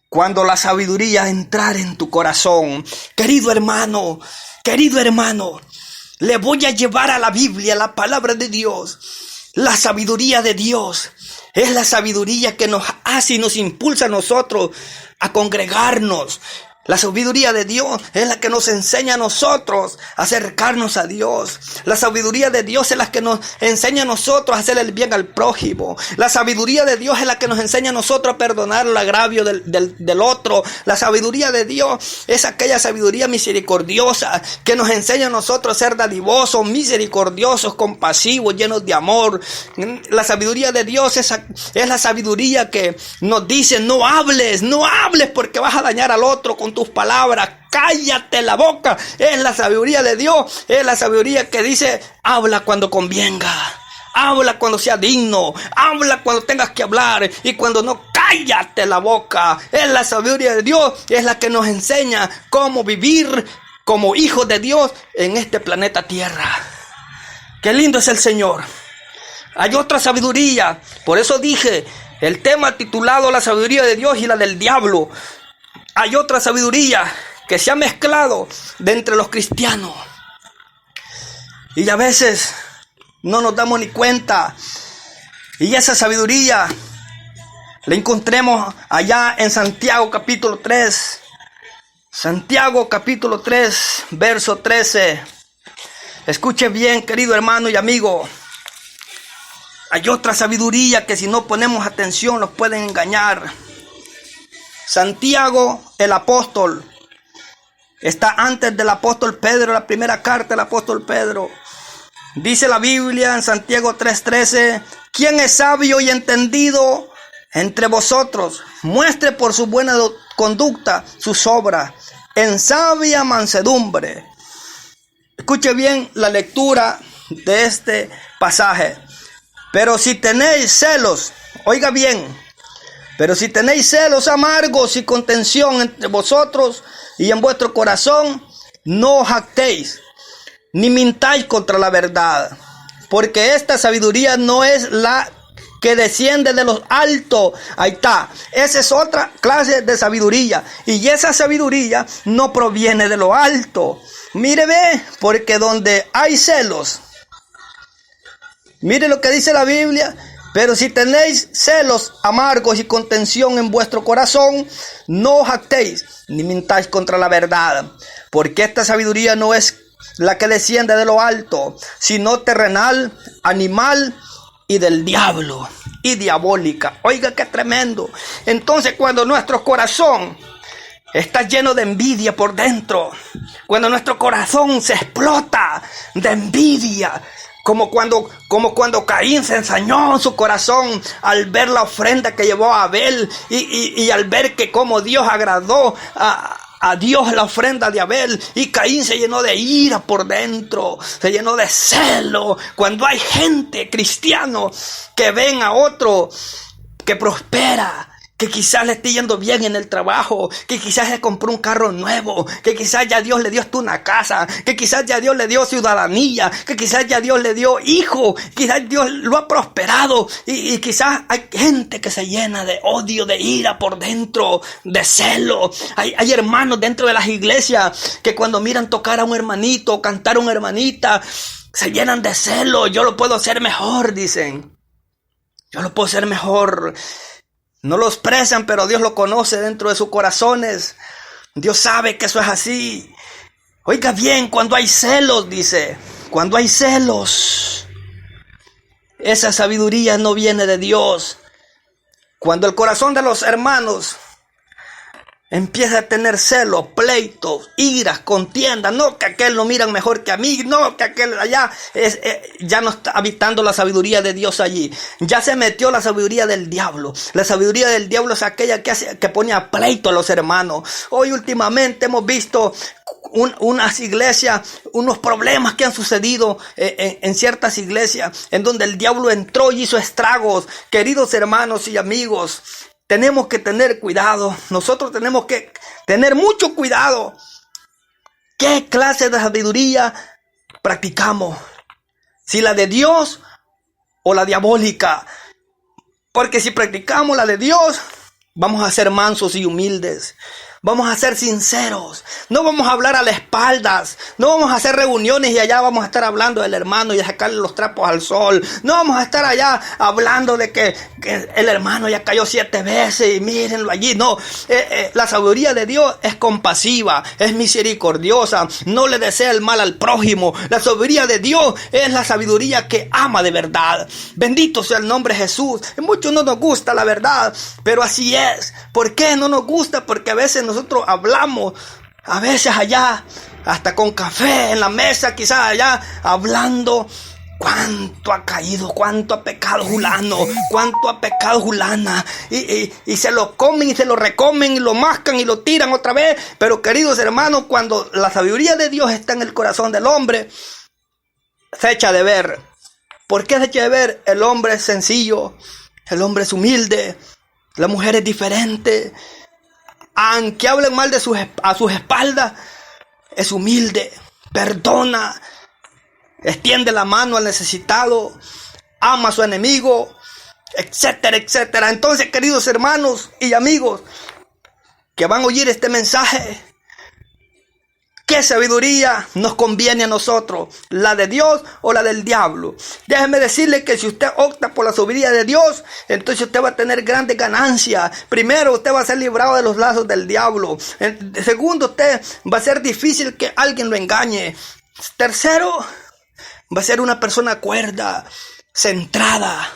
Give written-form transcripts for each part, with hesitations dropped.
cuando la sabiduría entrar en tu corazón. Querido hermano, le voy a llevar a la Biblia, la palabra de Dios. La sabiduría de Dios es la sabiduría que nos hace y nos impulsa a nosotros a congregarnos. La sabiduría de Dios es la que nos enseña a nosotros a acercarnos a Dios. La sabiduría de Dios es la que nos enseña a nosotros a hacer el bien al prójimo. La sabiduría de Dios es la que nos enseña a nosotros a perdonar el agravio del otro. La sabiduría de Dios es aquella sabiduría misericordiosa que nos enseña a nosotros a ser dadivosos, misericordiosos, compasivos, llenos de amor. La sabiduría de Dios es la sabiduría que nos dice: no hables porque vas a dañar al otro con tus palabras, cállate la boca. Es la sabiduría de Dios, es la sabiduría que dice: habla cuando convenga, habla cuando sea digno, habla cuando tengas que hablar, y cuando no, cállate la boca. Es la sabiduría de Dios, es la que nos enseña cómo vivir como hijos de Dios en este planeta Tierra. Qué lindo es el Señor. Hay otra sabiduría, por eso dije el tema titulado la sabiduría de Dios y la del diablo. Hay otra sabiduría que se ha mezclado de entre los cristianos y a veces no nos damos ni cuenta. Y esa sabiduría la encontremos allá en Santiago capítulo 3. Santiago capítulo 3, verso 13. Escuche bien, querido hermano y amigo. Hay otra sabiduría que si no ponemos atención nos pueden engañar. Santiago, el apóstol, está antes del apóstol Pedro, la primera carta del apóstol Pedro. Dice la Biblia en Santiago 3:13: ¿quién es sabio y entendido entre vosotros? Muestre por su buena conducta sus obras en sabia mansedumbre. Escuche bien la lectura de este pasaje. Pero si tenéis celos, oiga bien, pero si tenéis celos amargos y contención entre vosotros y en vuestro corazón, no os jactéis, ni mintáis contra la verdad. Porque esta sabiduría no es la que desciende de los altos. Ahí está. Esa es otra clase de sabiduría. Y esa sabiduría no proviene de lo alto. Mire, ve, porque donde hay celos, mire lo que dice la Biblia. Pero si tenéis celos amargos y contención en vuestro corazón, no os jactéis ni mintáis contra la verdad. Porque esta sabiduría no es la que desciende de lo alto, sino terrenal, animal y del diablo y diabólica. Oiga, qué tremendo. Entonces, cuando nuestro corazón está lleno de envidia por dentro, cuando nuestro corazón se explota de envidia, como cuando Caín se ensañó en su corazón al ver la ofrenda que llevó a Abel y al ver que como Dios agradó a Dios la ofrenda de Abel, y Caín se llenó de ira por dentro, se llenó de celo. Cuando hay gente cristiano que ven a otro que prospera, que quizás le esté yendo bien en el trabajo, que quizás se compró un carro nuevo, que quizás ya Dios le dio hasta una casa, que quizás ya Dios le dio ciudadanía, que quizás ya Dios le dio hijo, quizás Dios lo ha prosperado, y quizás hay gente que se llena de odio, de ira por dentro, de celo. Hay hermanos dentro de las iglesias que cuando miran tocar a un hermanito, cantar a una hermanita, se llenan de celo. Yo lo puedo hacer mejor, dicen. Yo lo puedo hacer mejor. No lo expresan, pero Dios lo conoce dentro de sus corazones. Dios sabe que eso es así. Oiga bien, cuando hay celos, dice, cuando hay celos, esa sabiduría no viene de Dios. Cuando el corazón de los hermanos empieza a tener celos, pleitos, iras, contiendas, no que aquel lo miran mejor que a mí, no que aquel allá, ya no está habitando la sabiduría de Dios allí. Ya se metió la sabiduría del diablo. La sabiduría del diablo es aquella que pone a pleito a los hermanos. Hoy últimamente hemos visto unas iglesias, unos problemas que han sucedido en ciertas iglesias, en donde el diablo entró y hizo estragos. Queridos hermanos y amigos, tenemos que tener cuidado. Nosotros tenemos que tener mucho cuidado. ¿Qué clase de sabiduría practicamos? ¿Si la de Dios o la diabólica? Porque si practicamos la de Dios, Vamos a ser mansos y humildes. Vamos a ser sinceros. No vamos a hablar a las espaldas. No vamos a hacer reuniones y allá vamos a estar hablando del hermano y a sacarle los trapos al sol. No vamos a estar allá hablando de que el hermano ya cayó 7 veces y mírenlo allí. No, la sabiduría de Dios es compasiva, es misericordiosa. No le desea el mal al prójimo. La sabiduría de Dios es la sabiduría que ama de verdad. Bendito sea el nombre de Jesús. A muchos no nos gusta la verdad, pero así es. ¿Por qué no nos gusta? Porque a veces nosotros hablamos, a veces allá, hasta con café en la mesa, quizás allá, hablando cuánto ha caído, cuánto ha pecado fulano, cuánto ha pecado fulana, y se lo comen y se lo recomen y lo mascan y lo tiran otra vez. Pero queridos hermanos, cuando la sabiduría de Dios está en el corazón del hombre, se echa de ver. ¿Por qué se echa de ver? El hombre es sencillo, el hombre es humilde, la mujer es diferente. Aunque hablen mal a sus espaldas, es humilde, perdona, extiende la mano al necesitado, ama a su enemigo, etcétera, etcétera. Entonces, queridos hermanos y amigos que van a oír este mensaje, ¿qué sabiduría nos conviene a nosotros? ¿La de Dios o la del diablo? Déjeme decirle que si usted opta por la sabiduría de Dios, entonces usted va a tener grandes ganancias. Primero, usted va a ser librado de los lazos del diablo. Segundo, usted va a ser difícil que alguien lo engañe. Tercero, va a ser una persona cuerda, centrada,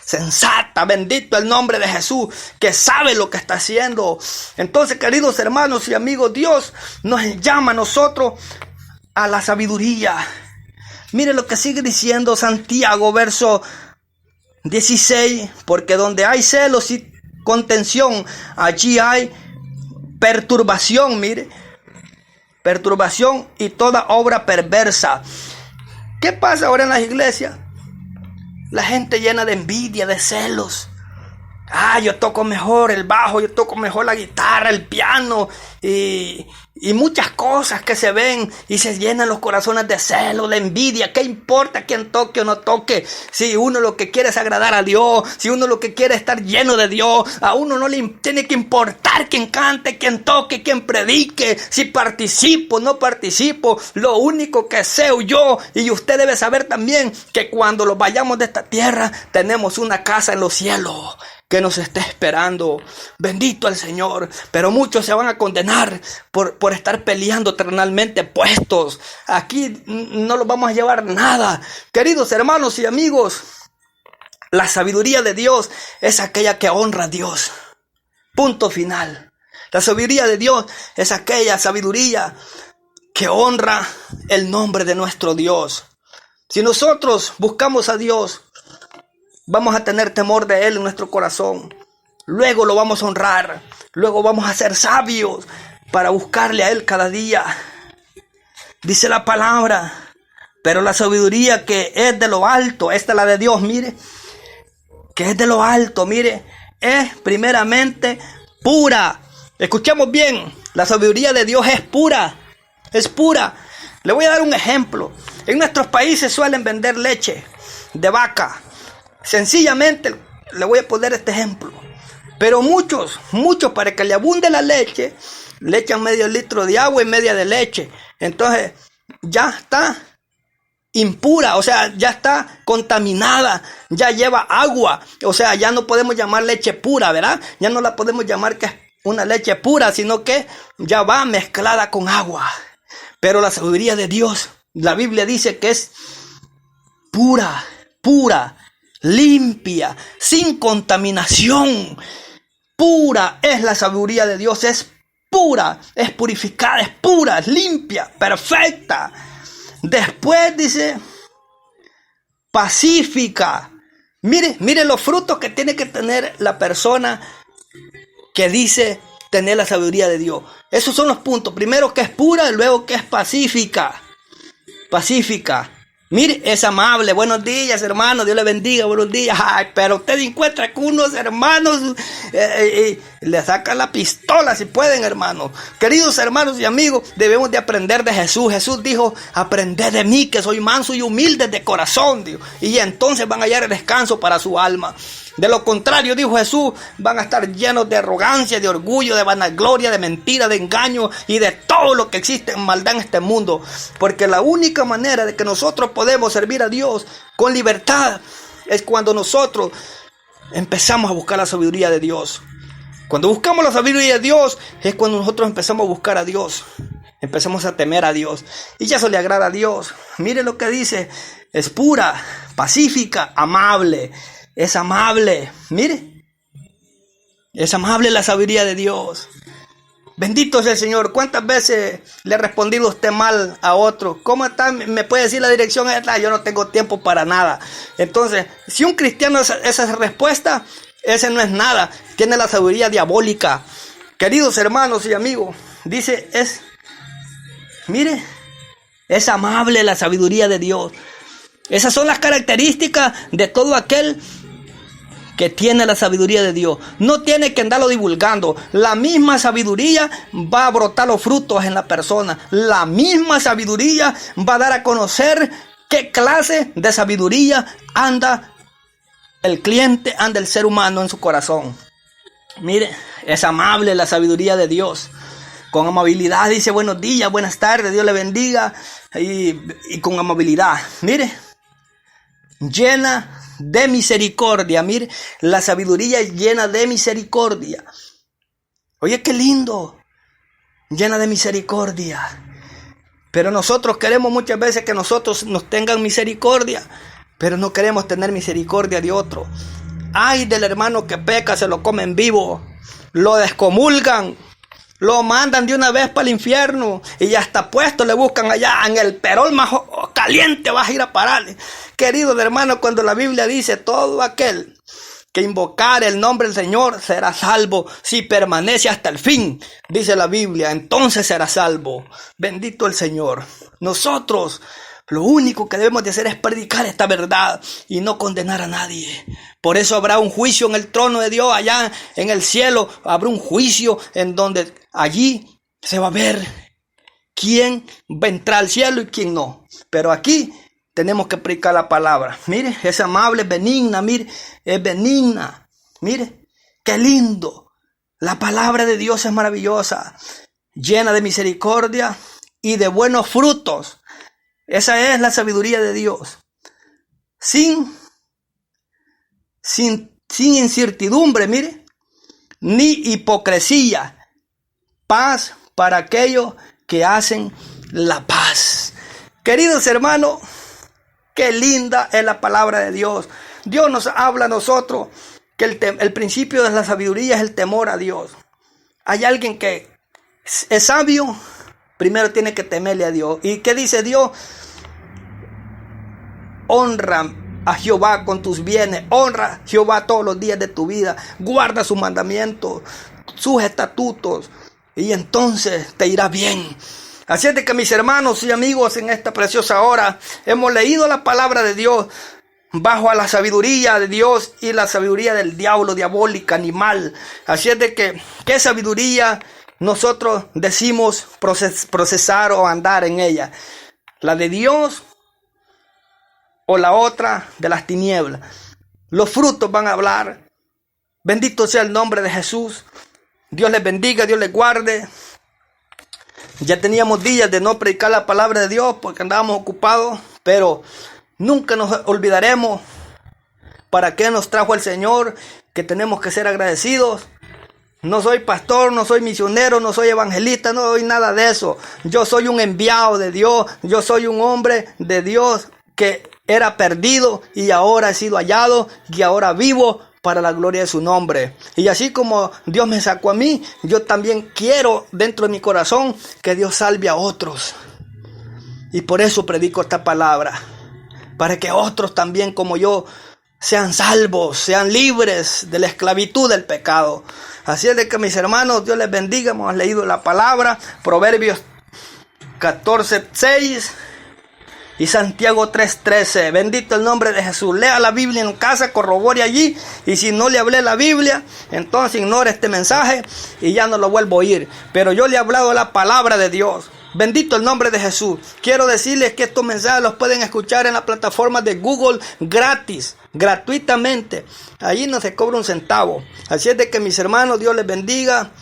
sensata, bendito el nombre de Jesús, que sabe lo que está haciendo. Entonces, queridos hermanos y amigos, Dios nos llama a nosotros a la sabiduría. Mire lo que sigue diciendo Santiago, verso 16, porque donde hay celos y contención, allí hay perturbación, mire, perturbación y toda obra perversa. ¿Qué pasa ahora en las iglesias? La gente llena de envidia, de celos. Yo toco mejor el bajo, yo toco mejor la guitarra, el piano y muchas cosas que se ven y se llenan los corazones de celos, de envidia. ¿Qué importa quién toque o no toque? Si uno lo que quiere es agradar a Dios, si uno lo que quiere es estar lleno de Dios, a uno no le tiene que importar quién cante, quién toque, quién predique, si participo o no participo. Lo único que sé yo y usted debe saber también que cuando los vayamos de esta tierra tenemos una casa en los cielos que nos está esperando. Bendito el Señor. Pero muchos se van a condenar por estar peleando terrenalmente puestos. Aquí no los vamos a llevar nada. Queridos hermanos y amigos, la sabiduría de Dios es aquella que honra a Dios. Punto final. La sabiduría de Dios es aquella sabiduría que honra el nombre de nuestro Dios. Si nosotros buscamos a Dios, vamos a tener temor de Él en nuestro corazón. Luego lo vamos a honrar. Luego vamos a ser sabios para buscarle a Él cada día. Dice la palabra, pero la sabiduría que es de lo alto, esta es la de Dios, mire, que es de lo alto, mire, es primeramente pura. Escuchemos bien, la sabiduría de Dios es pura, es pura. Le voy a dar un ejemplo. En nuestros países suelen vender leche de vaca. Sencillamente le voy a poner este ejemplo. Pero muchos para que le abunde la leche, le echan medio litro de agua y media de leche. Entonces ya está impura, o sea, ya está contaminada, ya lleva agua. O sea, ya no podemos llamar leche pura, ¿verdad? Ya no la podemos llamar que es una leche pura, sino que ya va mezclada con agua. Pero la sabiduría de Dios, la Biblia dice que es pura, limpia, sin contaminación. Pura es la sabiduría de Dios, es pura, es purificada, es pura, es limpia, perfecta. Después dice pacífica. Mire los frutos que tiene que tener la persona que dice tener la sabiduría de Dios. Esos son los puntos. Primero que es pura y luego que es pacífica. Pacífica. Mire, es amable. Buenos días, hermano. Dios le bendiga. Buenos días. Ay, pero usted encuentra con unos hermanos le sacan la pistola si pueden, hermanos. Queridos hermanos y amigos, debemos de aprender de Jesús. Jesús dijo, aprended de mí, que soy manso y humilde de corazón, Dios. Y entonces van a hallar el descanso para su alma. De lo contrario, dijo Jesús, van a estar llenos de arrogancia, de orgullo, de vanagloria, de mentira, de engaño y de todo lo que existe en maldad en este mundo. Porque la única manera de que nosotros podemos servir a Dios con libertad es cuando nosotros empezamos a buscar la sabiduría de Dios. Cuando buscamos la sabiduría de Dios es cuando nosotros empezamos a buscar a Dios. Empezamos a temer a Dios. Y ya eso le agrada a Dios. Mire lo que dice. Es pura, pacífica, amable. Es amable. Mire. Es amable la sabiduría de Dios. Bendito es el Señor. ¿Cuántas veces le ha respondido usted mal a otro? ¿Cómo está? ¿Me puede decir la dirección? Yo no tengo tiempo para nada. Entonces, si un cristiano esa respuesta, ese no es nada. Tiene la sabiduría diabólica. Queridos hermanos y amigos, dice, mire, es amable la sabiduría de Dios. Esas son las características de todo aquel que tiene la sabiduría de Dios. No tiene que andarlo divulgando. La misma sabiduría va a brotar los frutos en la persona. La misma sabiduría va a dar a conocer qué clase de sabiduría anda el cliente, anda el ser humano en su corazón. Mire, es amable la sabiduría de Dios. Con amabilidad dice buenos días, buenas tardes, Dios le bendiga. Y con amabilidad. Mire, llena de misericordia. Mire, la sabiduría es llena de misericordia. Oye, qué lindo. Llena de misericordia. Pero nosotros queremos muchas veces que nosotros nos tengan misericordia, pero no queremos tener misericordia de otro. Ay del hermano que peca, se lo comen vivo, lo descomulgan, lo mandan de una vez para el infierno y ya está puesto, le buscan allá en el perol más caliente, vas a ir a pararle. Queridos hermanos, cuando la Biblia dice todo aquel que invocar el nombre del Señor será salvo si permanece hasta el fin, dice la Biblia, entonces será salvo. Bendito el Señor. Nosotros lo único que debemos de hacer es predicar esta verdad y no condenar a nadie. Por eso habrá un juicio en el trono de Dios, allá en el cielo habrá un juicio en donde allí se va a ver quién va a entrar al cielo y quién no. Pero aquí tenemos que predicar la palabra. Mire, es amable, benigna, mire, es benigna. Mire, qué lindo. La palabra de Dios es maravillosa, llena de misericordia y de buenos frutos. Esa es la sabiduría de Dios. Sin incertidumbre, mire, ni hipocresía. Paz para aquellos que hacen la paz. Queridos hermanos, qué linda es la palabra de Dios. Dios nos habla a nosotros que el principio de la sabiduría es el temor a Dios. Hay alguien que es sabio, primero tiene que temerle a Dios. ¿Y qué dice Dios? Honra a Jehová con tus bienes, honra a Jehová todos los días de tu vida, guarda sus mandamientos, sus estatutos, y entonces te irá bien. Así es de que mis hermanos y amigos, en esta preciosa hora hemos leído la palabra de Dios bajo a la sabiduría de Dios y la sabiduría del diablo, diabólica, animal. Así es de que, ¿qué sabiduría nosotros decimos procesar o andar en ella? ¿La de Dios o la otra de las tinieblas? Los frutos van a hablar. Bendito sea el nombre de Jesús. Dios les bendiga, Dios les guarde. Ya teníamos días de no predicar la palabra de Dios porque andábamos ocupados, pero nunca nos olvidaremos para qué nos trajo el Señor, que tenemos que ser agradecidos. No soy pastor, no soy misionero, no soy evangelista, no soy nada de eso. Yo soy un enviado de Dios, yo soy un hombre de Dios que era perdido y ahora he sido hallado y ahora vivo para la gloria de su nombre. Y así como Dios me sacó a mí, yo también quiero dentro de mi corazón que Dios salve a otros. Y por eso predico esta palabra, para que otros también como yo sean salvos, sean libres de la esclavitud del pecado. Así es de que mis hermanos, Dios les bendiga. Hemos leído la palabra, Proverbios 14:6 y Santiago 3:13. Bendito el nombre de Jesús. Lea la Biblia en casa, corrobore allí. Y si no le hablé la Biblia, entonces ignore este mensaje y ya no lo vuelvo a oír. Pero yo le he hablado la palabra de Dios. Bendito el nombre de Jesús. Quiero decirles que estos mensajes los pueden escuchar en la plataforma de Google gratis, gratuitamente. Allí no se cobra un centavo. Así es de que mis hermanos, Dios les bendiga.